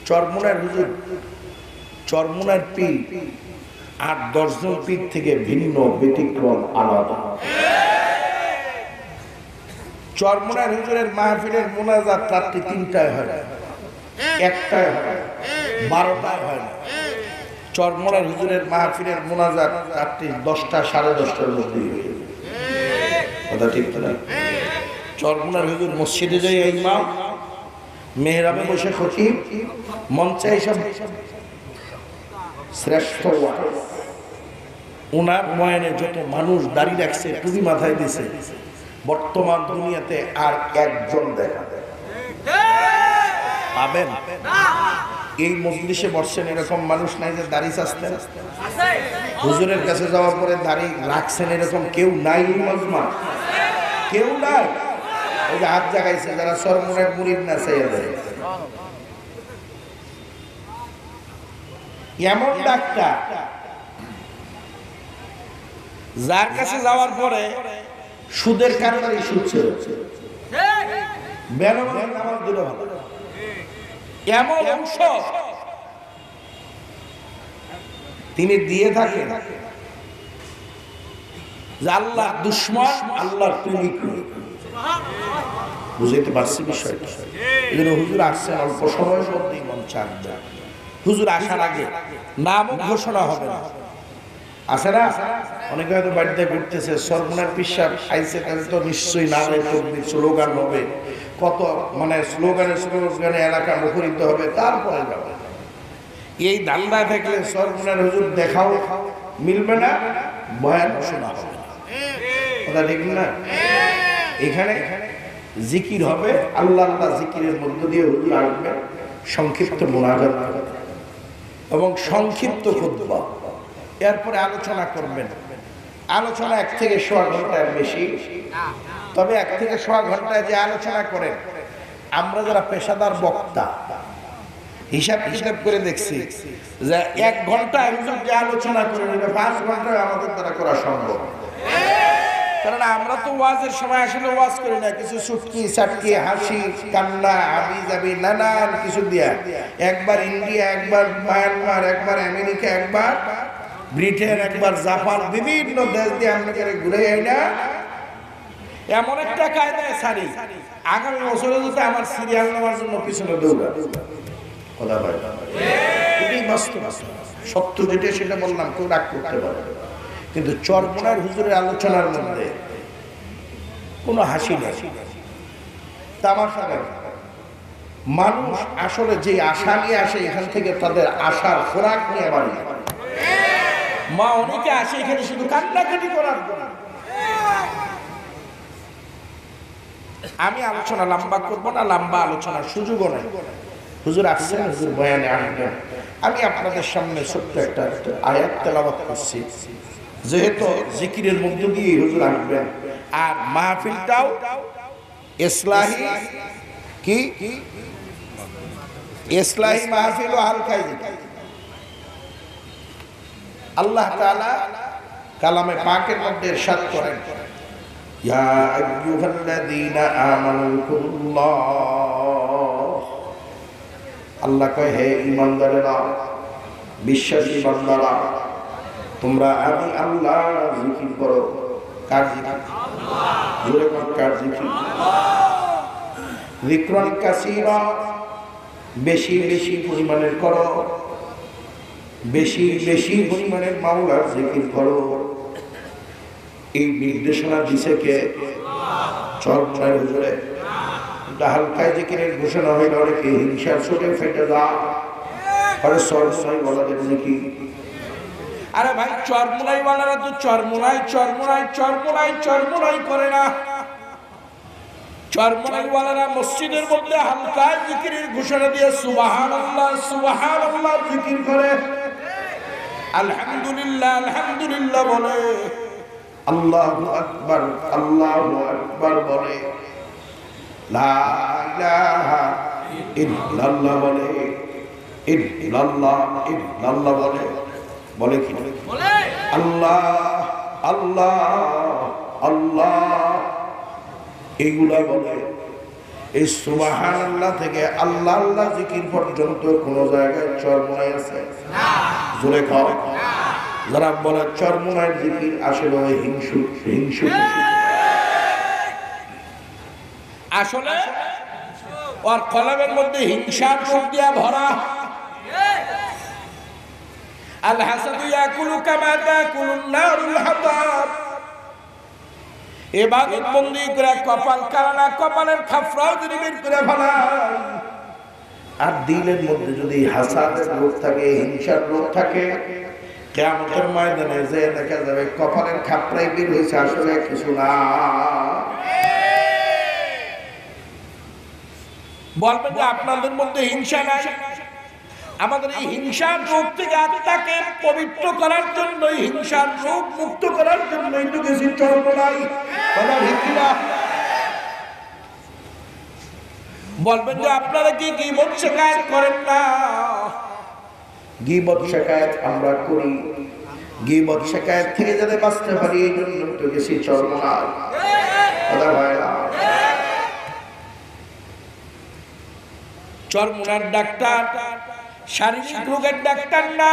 চরমুনার হুজুর, চরমুনার পীর 8-10 জন পীর থেকে ভিন্ন, ব্যতিক্রম, আলাদা। চরমুনার হুজুরের মাহফিলের মোনাজাত রাত্রি 3টায় হয়, 1টায় হয়, 12টায় হয় না। চরমুনার হুজুরের মাহফিলের মোনাজাত রাত্রি 10টা, 10:30টার মধ্যে কথা ঠিক না? চরমুনার হুজুর মসজিদে যাই ইমাম, মেহরাবে বসে খতিব, মঞ্চে এসব শ্রেষ্ঠ ওনার বয়ানে যত মানুষ দাঁড়িয়ে রাখছে, টুপি মাথায় দিছে, বর্তমান দুনিয়াতে আর একজন দেখা পাবেন? এই মজলিসে বসছেন এরকম মানুষ নাই যে দাড়ি চাচ্ছেন? হুজুরের কাছে যাওয়ার পরে দাড়ি রাখছেন এরকম কেউ নাই? মজমা কেউ নাই। ওই যে হাত জাগাইছে যারা চরমুনার মুরিদ না, চাইয়া এমন ডাক্তার যার কাছে যাওয়ার পরে সুদের কারণে সুদছে এমন অংশ তিনি দিয়ে থাকে যে আল্লাহ দুশ্মন, আল্লাহর প্রেমিক। বুঝাইতে পারছি বিষয়টা? এই জন্য হুজুর আসছেন অল্প সময়ের মধ্যেই মঞ্চ আসবে। হুজুর আসার আগে নামও ঘোষণা হবে না, আছে না? অনেকে হয়তো বাড়িতে ঘুরতেছে, চরমুনার পিসাব আইসে, তাহলে তো নিশ্চয়ই নামে স্লোগান হবে, কত মানে স্লোগানে এলাকা মুখরিত হবে, তারপরে যাবে। এই ধান্দা থাকলে চরমুনার হুজুর দেখাও মিলবে না, বয়ান শোনা হবে না। কথা ঠিক না? এখানে জিকির হবে, আল্লাহ আল্লাহ জিকিরের মধ্য দিয়ে হুজুর আসবে, সংক্ষিপ্ত মুনাজাত এবং সংক্ষিপ্ত খুতবা, এরপরে আলোচনা করবেন। আলোচনা 1 থেকে 1.25 ঘন্টার বেশি, তবে 1 থেকে 1.25 ঘন্টায় যে আলোচনা করেন, আমরা যারা পেশাদার বক্তা হিসাব করে দেখছি যে 1 ঘন্টায় যে আলোচনা করেন, 5 ঘন্টায় আমাদের দ্বারা করা সম্ভব। কারণ আমরা তো ওয়াজের সময় আসলে ওয়াজ করি না, কিছু চুটকি চাটকি, হাসি, কান্না, হাবি জাবি, নানান কিছু দিয়া, একবার ইন্ডিয়া, একবার মায়ানমার, একবার আমেরিকা, একবার ব্রিটেন, একবার জাপান, বিভিন্ন দেশ দিয়ে আমরা ঘুরে যাই না। এমন একটা কায়দায় সারি, আগামী বছরে যদি আমার সিরিয়াল নেওয়ার জন্য পিছনে দৌড়া কথা বলে, এটাই বাস্তব। সত্য যেটা সেটা বললাম, কেউ রাগ করতে পারে। কিন্তু চরমুনার হুজুরের আলোচনার মধ্যে কোনো হাসি নেই, তামাশা নেই। মানুষ আসলে যে আশা নিয়ে আসে, এখান থেকে তাদের আশার খোরাক নিয়ে বাড়ি। মা অনেকে আসে এখানে শুধু কান্নাকাটি করার জন্য। আমি আলোচনা লম্বা করবো না, লম্বা আলোচনার সুযোগও নেই। হুজুর আসছেন, হুজুর বয়ানে আসবেন। আমি আপনাদের সামনে ছোট্ট একটা আয়াত তেলাওয়াত করছি, যেহেতু জিকিরের মধ্য দিয়ে হুজুর আসবেন, আর মাহফিলটাও ইসলাহি কি ইসলাহি মাহফিল ও হালকাই জিকির। আল্লাহ তাআলা কালামে পাকের মধ্যে ইরশাদ করেন, ইয়া আইয়ুহাল্লাযীনা আমানু কুল্লাহ, আল্লাহ কয় হে ঈমানদারেরা, বিশ্বাসী বান্দারা, তোমরা আমি আল্লাহ জিকির করো। কার জিকির? জোরে বল, কার জিকির? যিকরান কাসীরা, বেশি বেশি পরিমাণের করো, বেশি বেশি পরিমাণের মাওলার জিকির করো। এই নির্দেশনা দিছে কে? চরমনাই হুজুরে। হালকায় জিকিরের ঘোষণা হইল, অনেকে হিংসার ছোটে ফেটে যায়, আরে চরমনাই বলাদের নাকি? আরে ভাই, চরমনাই ওয়ালারা তো চরমনাই চরমনাই চরমনাই চরমনাই করে না। চরমনাই ওয়ালারা মসজিদের মধ্যে হালকায় জিকিরের ঘোষণা দিয়ে সুবহানাল্লাহ সুবহানাল্লাহ জিকির করে, আলহামদুলিল্লাহ আলহামদুলিল্লাহ বলে, আল্লাহু আকবার আল্লাহু আকবার বলে, লা ইলাহা ইল্লাল্লাহ বলে, ইল্লাল্লাহ ইল্লাল্লাহ বলে, বলে কি বলে? আল্লাহ আল্লাহ আল্লাহ এগুলা বলে। এই সুবহানাল্লাহ থেকে আল্লাহ আল্লাহ জিকির পর্যন্ত কোন জায়গায় চরমনাই আছে? জোরে খাও। যারা বলে চরমনাই জিকির, আসলে হিংসু হিংসু, আসলে ওর কলমের মধ্যে হিংসার রূপ দিয়া ভরা। আল হাসাদু ইয়াকুলু কামা তাকুলুন নারুল হাতাব। ইবাদত বন্দি করে কপাল কানা, কপালের খাফরাও যদি বের করে ফেলায়, আর দিলের মধ্যে যদি হাসাদের রোগ থাকে, হিংসার রোগ থাকে, কিয়ামতের ময়দানে যে দেখা যাবে কপালের খাপড়াই বের হয়েছে, আসলে কিছু না। বলবেন যে আপনাদের মধ্যে হিংসা নাই। আমাদের এই হিংসার রোগ থেকে আত্মাকে পবিত্র করার জন্য, হিংসার রোগ মুক্ত করার জন্যই তো গেছি চরমনাই। বলবেন যে আপনারা কি গীবত শিকায়ত করেন না? গীবত শিকায়ত আমরা করি। গীবত শিকায়ত থেকে যাতে বাঁচতে পারি, এই জন্য তো গেছি চরমনাই। কথা ভাইরা, চরমনার ডাক্তার শারীরিক রোগের ডাক্তার না।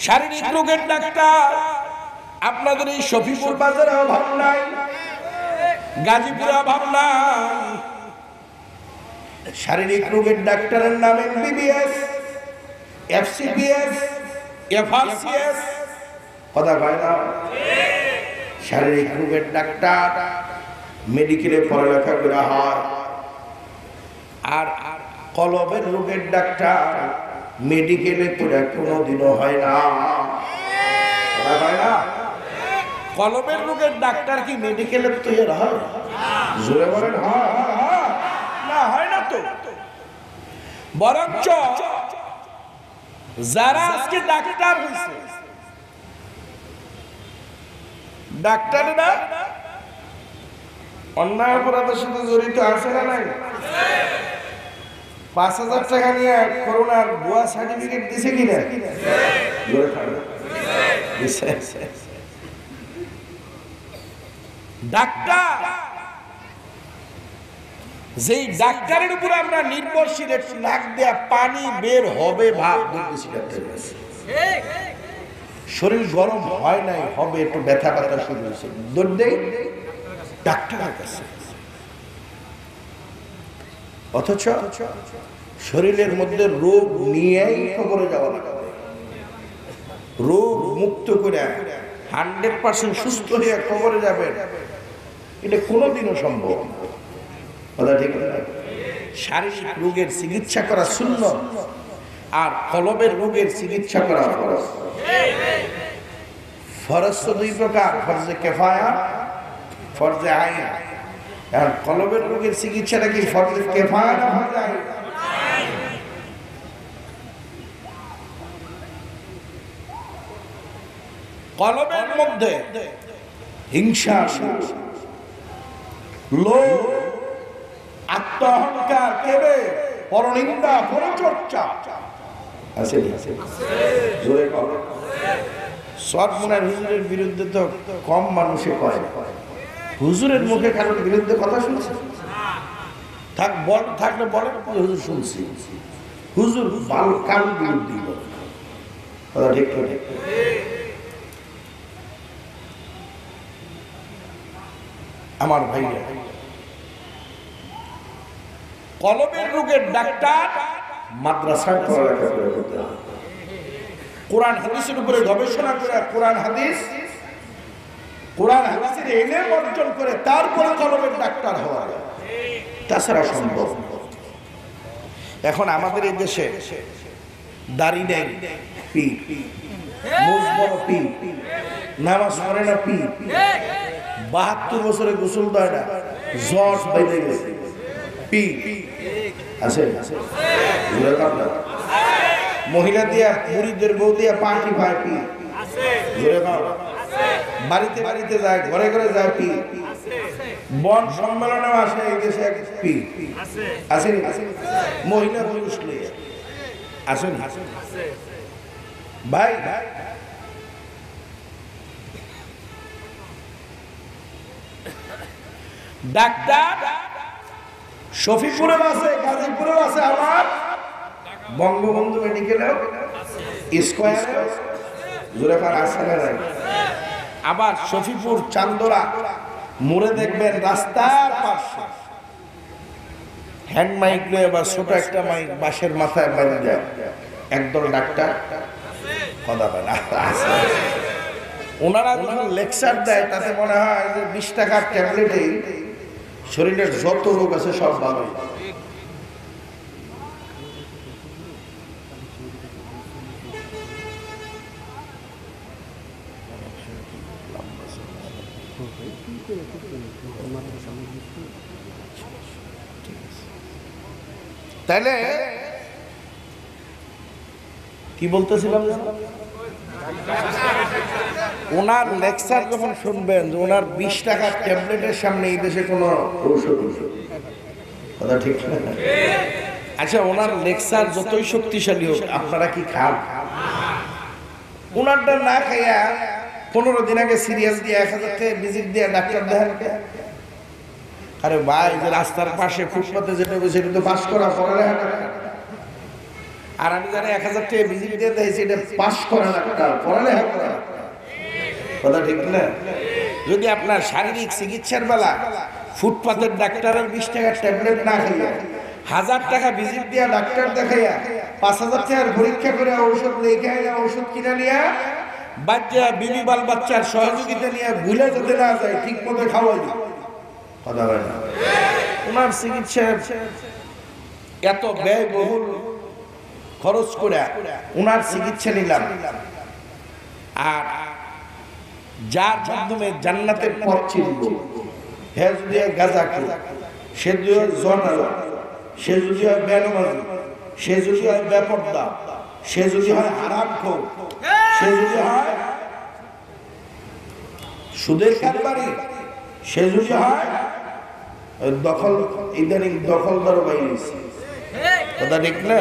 শারীরিক রোগের ডাক্তার আপনাদের এই শফিপুর বাজারে অভাব নাই, গাজীপুরে অভাব নাই। শারীরিক রোগের ডাক্তারের নাম এমবিবিএস, এফসিপিএস, এফআরসিএস। কথা কয় না? শারীরিক রোগের ডাক্তার মেডিকেলে পড়ালেখা করা হয়, আর কলবের রোগের ডাক্তার মেডিকেলে পড়ে কোনোদিনও হয় না। কলবের রোগের ডাক্তার কি মেডিকেলে তৈরি হয়? জোরে বলেন না, হয় না তো। বরঞ্চ যারা আজকে ডাক্তার হয়েছে, ডাক্তাররা অন্যায় অপরাধের সাথে জড়িত আছে না নাই? ৫,০০০ টাকা নিয়ে করোনার ভুয়া সার্টিফিকেট দিছে কিনা? ডাক্তার, যেই ডাক্তারের উপরে আমরা নির্ভরশীল, একটু নাক দেয়া পানি বের হবে ভাব, শরীর গরম হয় নাই, হবে একটু ব্যথা ব্যথা শুরু হয়েছে, দৌড় দেই ডাক্তারের কাছে। অথচ শরীরের মধ্যে রোগ নিয়েই খবরে যাওয়া লাগবে, রোগ মুক্ত করে 100% সুস্থ হয়ে খবরে যাবেন, এটা কোনোদিনও সম্ভব না। কথা ঠিক না? শারীরিক রোগের চিকিৎসা করা সুন্নাত, আর কলবের রোগের চিকিৎসা করা ফরজ। ফরজ তো দুই প্রকার, ফরজে কিফায়া, ফরজে আইন। আর কলবের রোগের চিকিৎসাটা কি ফরজে কিফায়া না ফরজে আইন? কলবের মধ্যে হিংসা, লোভ, আত্মহংকার, কেবে, পরনিন্দা, পরচর্চা আছে। জোরে কর। সরমুনার হুজুরের বিরুদ্ধে তো কম মানুষে কয়। হুজুরের মুখে কারোর বিরুদ্ধে কথা শুনছে? থাক বল, থাকলে বলে হুজুর শুনছি। হুজুর ভালো কারোর বিরুদ্ধে বলে কথা ঠিক ঠিক। আমার ভাইরা, কলবের রোগের ডাক্তার মাদ্রাসায় পড়ালেখা করে করতে হবে। কোরআন হাদিসের উপরে গবেষণা করে, কোরআন হাদিসের এলেম অর্জন করে তারপরে কলবের ডাক্তার হওয়া যায়, তাছাড়া সম্ভব। এখন আমাদের এই দেশে দাড়ি নেই, পীর, মুখ বড় পীর, নামাজ পড়ে না পীর, 72 বছরে গোসল দেয় না, জ্বর বেঁধে গেছে, পীর আছে। মহিলা দিয়া, মুরিদের বউ দিয়া পাখি ভাই পীর, বাড়িতে বাড়িতে যায়, ঘরে ঘরে যায় পীর, বন সম্মেলনে আসে এই দেশে পীর আছে। মহিলা পুরুষ আসেন ভাই। ডাক্তার শফিপুরে আছে, গাজীপুরে আছে, আমার বঙ্গবন্ধু মেডিকেলে স্কয়ারে জোরে পার আছে না নাই? আবার শফিপুর চান্দরা মোড়ে দেখবেন রাস্তার পাশে হ্যান্ড মাইক নিয়ে বা ছোট একটা মাইক বাঁশের মাথায় বাঁধা যায়, একদল ডাক্তার কথা বলে আছে। ওনারা যখন লেকচার দেয় তাতে মনে হয় যে 20 টাকার ট্যাবলেটে শরীরের যত রোগ আছে সব ভালো। তাইলে কি বলতেছিলাম, ওনার লেকচার যখন শুনবেন যে ওনার 20 টাকার ট্যাবলেটের সামনে এই দেশে কোনো ঔষধ কথা ঠিক না? আচ্ছা, ওনার লেকচার যতই শক্তিশালী হোক আপনারা কি খান? ওনারটা না খাইয়া 15 দিন আগে সিরিয়াস দিয়ে 1000 টাকা ভিজিট দিয়ে ডাক্তার দেখেন। আরে ভাই, যে রাস্তার পাশে ফুটপাতে যেটা সেটা তো পাস করা পড়ালেখা, আর আমি জানি 1000 টাকা ভিজিট দিয়ে দিয়েছি, এটা পাস করা ডাক্তার, পড়ালেখা করা কথা ঠিক না? যদি আপনার শারীরিক চিকিৎসার বেলা ফুটপাতের ডাক্তারের 20 টাকার ট্যাবলেট না খাইয়া 1000 টাকা ভিজিট দিয়া ডাক্তার দেখাইয়া 5000 টাকার পরীক্ষা করে ঔষধ লেখা ঔষধ কিনে নিয়ে বাচ্চা বিবি বাল বাচ্চার সহযোগিতা নিয়ে ভুলে যেতে না যায়, ঠিক মতো খাওয়াই কথা হয় না। ওনার চিকিৎসা এত ব্যয়বহুল খরচ করে ওনার চিকিৎসা নিলাম, আর যার মাধ্যমে জান্নাতের পথ চিনব, হে যদি গাঁজা খায়, সে যদি জনালা, সে যদি হয় বেনামাজি, সে যদি হয় বেপরদা, সে যদি হয় হারামখোর, সে যদি হয় সুদের কারবারি, সে যদি হয় দখল, ইদানিং দখলদার বাইরে কথা ঠিক না?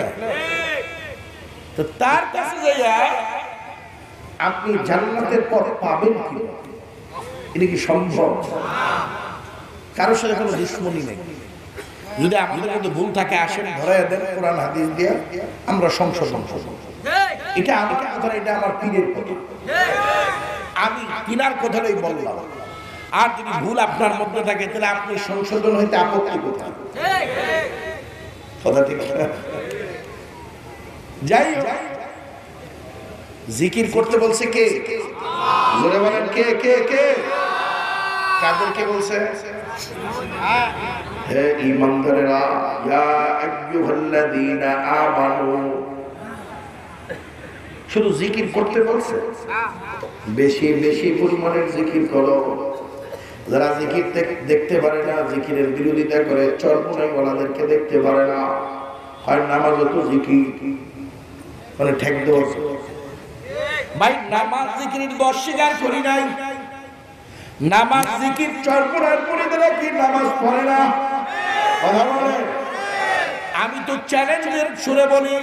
তো তার কাছে যাইয়া আপনি জান্নাতের পথ পাবেন কি? এটা কি সম্ভব? কারোর সাথে কোনো দুশ্মনী নেই। যদি আপনাদের মধ্যে ভুল থাকে আসেন, ধরে দেন কোরআন হাদিস দিয়ে, আমরা সংশোধন করব। এটা আমার কথা, এটা আমার পীরের কথা, আমি তিনার কথাটাই বললাম। আর যদি ভুল আপনার মধ্যে থাকে তাহলে আপনি সংশোধন হইতে আপত্তি কোথায়? কথা ঠিক না? যাই হোক, জিকির করতে বলছে কে? জোরে বলেন কে কে কে? কাদেরকে বলছে? হে ঈমানদারেরা, ইয়া আইয়ুহাল্লাযীনা আমানু, শুধু জিকির করতে বলছে। বেশি বেশি পরিমাণের জিকির করো। যারা জিকির দেখতে পারে না, জিকিরের বিরোধিতা করে, চরমোনাই ওয়ালাদেরকে দেখতে পারে না, হয় নামাজও তো জিকির, মানে ঠেক দেওয়া, ভাই নামাজ জিকির অস্বীকার করি নাই, নামাজ জিকির চরপড়ার মুরিদরা কি নামাজ পড়ে না? কথা বলেন। আমি তো চ্যালেঞ্জের সুরে বলি,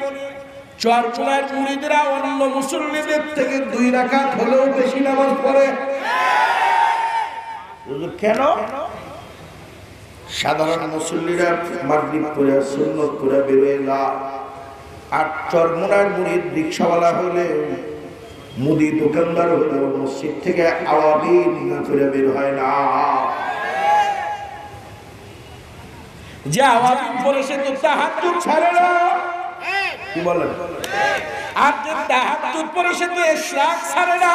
চরপড়ার মুরিদরা অন্য মুসল্লিদের থেকে 2 রাকাত হলেও বেশি নামাজ পড়ে। কেন? সাধারণ মুসল্লিরা মাগরিব পড়ে সুন্নত পড়ে বের হয়ে যায়, আর চরমোনার মুরিদ রিকশাওয়ালা হলে মুদি দোকানদার হলে মসজিদ থেকে আওয়াবিন করে বের হয় না। যে আওয়াবিন পড়ে সে তো তাহাজ্জুদ ছাড়ে না। কি বলেন? আর যে তাহাজ্জুদ পড়ে সে তো ইশরাক ছাড়ে না।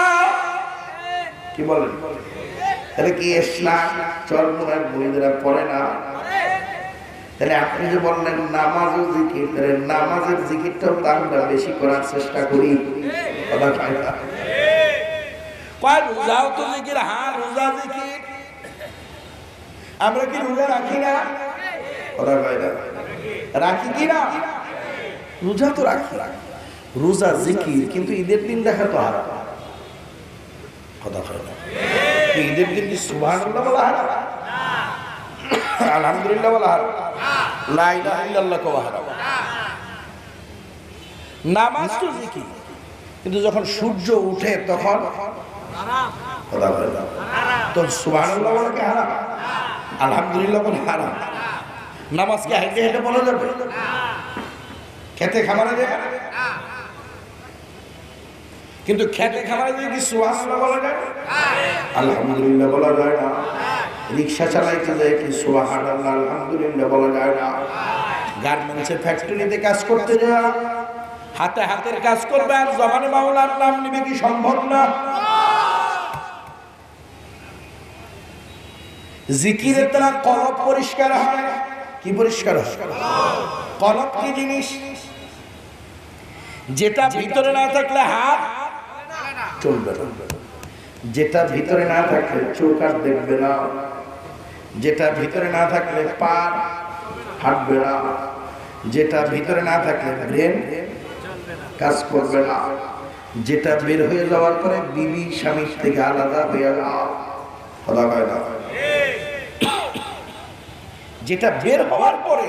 কি বলেন? তাহলে কি ইশরাক চরমোনার মুরিদরা পড়ে না? তাহলে আপনি যে বললেন নামাজও জিকির, তাহলে নামাজের জিকিরটাও তো আমরা বেশি করার চেষ্টা করি। কথা কয় না? কয় রোজাও তো জিকির। হ্যাঁ, রোজা জিকির। আমরা কি রোজা রাখি না? কথা কয় না? রাখি কি না? রোজা তো রাখি, রোজা জিকির, কিন্তু ঈদের দিন দেখা তো হারাম। কথা কয় না? ঈদের দিন কি সুবহানাল্লাহ বলা হারাম? আলহামদুলিল্লাহ বলা হারাম? লা ইলাহা ইল্লাল্লাহ কওয়া হারাম। নামাজ তো জিকির, কিন্তু যখন সূর্য উঠে তখন তো সুবহানাল্লাহ বলা কি হারাম? আলহামদুলিল্লাহ বলা হারাম? নামাজকে হেঁটে হেঁটে বলা যাবে? খেতে খামারে যায়? কিন্তু খেতে খামারে যায় কি সুবহানাল্লাহ বলা যায়? আলহামদুলিল্লাহ বলা যায় না। রিক্সা চালাইতে যায় কি সুবহানাল্লাহ আলহামদুলিল্লাহ বলা যায় না। গার্মেন্টসের ফ্যাক্টরিতে কাজ করতে যায় হাতে হাতের কাজ করবে আর জবানে মাওলার নাম নিবে, কি সম্ভব না? জিকিরের দ্বারা কলব পরিষ্কার হয়। কি পরিষ্কার হয়? কলব কি জিনিস? যেটা ভিতরে না থাকলে হাত চলবে না, যেটা ভিতরে না থাকলে চোখ আর দেখবে না, যেটা ভিতরে না থাকলে পা হাঁটবে না, যেটা ভিতরে না থাকলে ব্রেন কাজ করবে না, যেটা বের হয়ে যাওয়ার পরে বিবি স্বামীর থেকে আলাদা হয়ে যাওয়া। কথা কয় না? যেটা বের হওয়ার পরে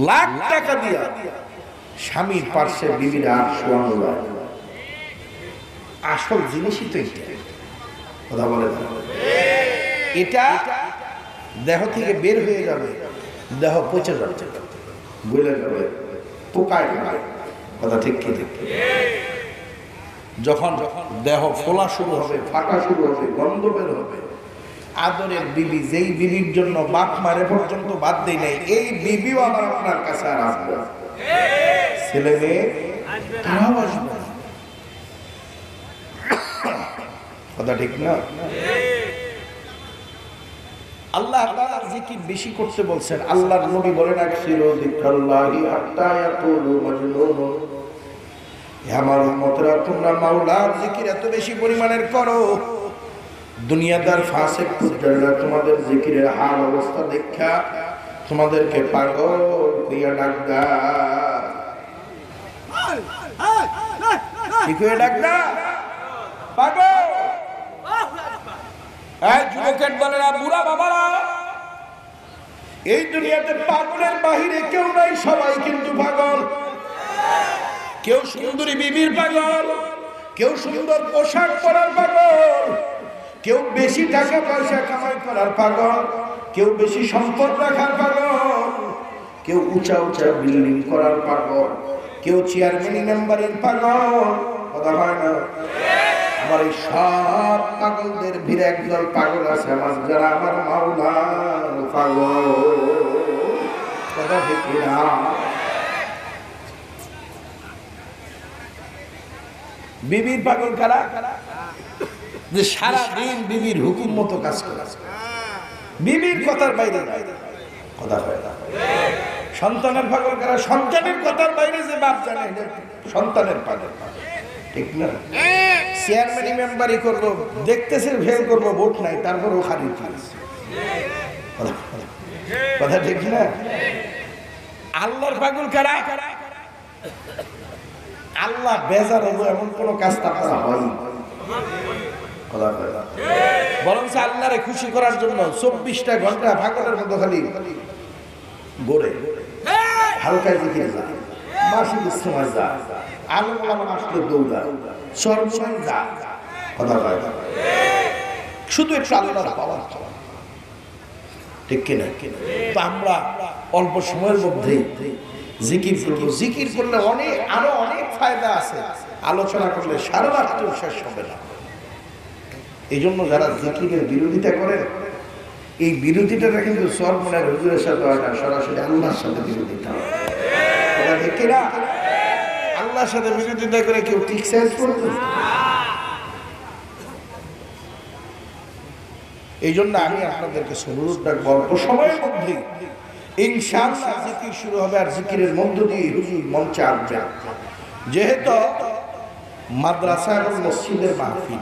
লাখ টাকা দিয়া স্বামীর পার্শ্বে বিবির আর শোয়ানো যায়, আসল জিনিসই তো এটা। কথা বলে এটা দেহ থেকে বের হয়ে যাবে, দেহ পচে যাচ্ছে, গলে যাবে, পোকায় খাবে। কথা ঠিক কি? ঠিক। যখন দেহ ফোলা শুরু হবে, ফাঁকা শুরু হবে, গন্ধ বের হবে, আদরের বিবি, যেই বিবির জন্য বাপ মারে পর্যন্ত বাদ দেয় নাই, এই বিবিও আবার আপনার কাছে আর আসবে। ছেলে মেয়ে তারাও আসবে। কথা ঠিক না? আল্লাহ তাআলা জিকির বেশি করতে বলছেন। আল্লাহর নবী বলেন, আকসিরু যিকরাল্লাহি হাত্তা ইয়াকুলু মাজনুন। হে আমার উম্মতরা, তোমরা মাওলার জিকির এত বেশি পরিমাণের করো, দুনিয়াদার ফাসিক ফুজ্জাররা তোমাদের জিকিরের হাল অবস্থা দেখা তোমাদেরকে পাগল কইয়া ডাক দেয়। কি কইয়া ডাক দেয়? পাগল। এই যুবকের দলেরা, বুড়া বাবারা, এই দুনিয়াতে পাগলের বাহিরে কেউ নাই, সবাই কিন্তু পাগল। কেউ সুন্দরী বিবির পাগল, কেউ সুন্দর পোশাক পরার পাগল, কেউ বেশি টাকা পয়সা কামাই করার পাগল, কেউ বেশি সম্পদ রাখার পাগল, কেউ উঁচা উঁচা বিল্ডিং করার পাগল, কেউ চেয়ারম্যান মেম্বারের পাগল। কথা হয় না? আমার এই সব পাগলদের ভিড়ে একদল পাগল আছে আমার, যারা আমার মাওলার পাগল। কথা ঠিক না? বিবির পাগল কারা? যে সারাদিন বিবির হুকুম মতো কাজ করে, বিবির কথার বাইরে। কথা হয় না? সন্তানের পাগল কারা? সন্তানের কথার বাইরে যে বাপ জানে সন্তানের পাগল। ঠিক না? চেয়ারম্যান মেম্বারই করবো, দেখতেছে ফেল করবো, ভোট নাই, তারপরেও খারিজ। কথা ঠিক না? আল্লাহর পাগল কারা? আল্লাহ বেজার হলো এমন কোন কাজ আপনারা হয় বরং আল্লাহরে খুশি করার জন্য 24টা ঘন্টা ভাগরের মতো খালি গড়ে হালকা দিকে যা মাসিকের সময় যা আলম আলম আসলে দৌড়া সর্বসময় যা কথা বলে শুধু একটু আল্লাহর পাওয়ার ঠিক কিনা তো আমরা অল্প সময়ের মধ্যে জিকির করব জিকির করলে অনেক আরো অনেক ফায়দা আছে আলোচনা করলে সারা রাত শেষ হবে না এই জন্য যারা জিকিরের বিরোধিতা করে এই বিরোধিতাটা কিন্তু সরমনের হুজুরের সাথে হয় না সরাসরি আল্লাহর সাথে বিরোধিতা হয় ঠিক কিনা আল্লাহর সাথে বিরোধিতা করে কেউ ঠিক শেষ করবে এই জন্য আমি আপনাদেরকে অনুরোধ রাখবো অল্প সময়ের মধ্যে ইনশাআল্লাহ জিকির শুরু হবে আর জিকিরের মধ্য দিয়ে হুজুর মঞ্চে আসবে যেহেতু মাদ্রাসা এবং মসজিদের মাহফিল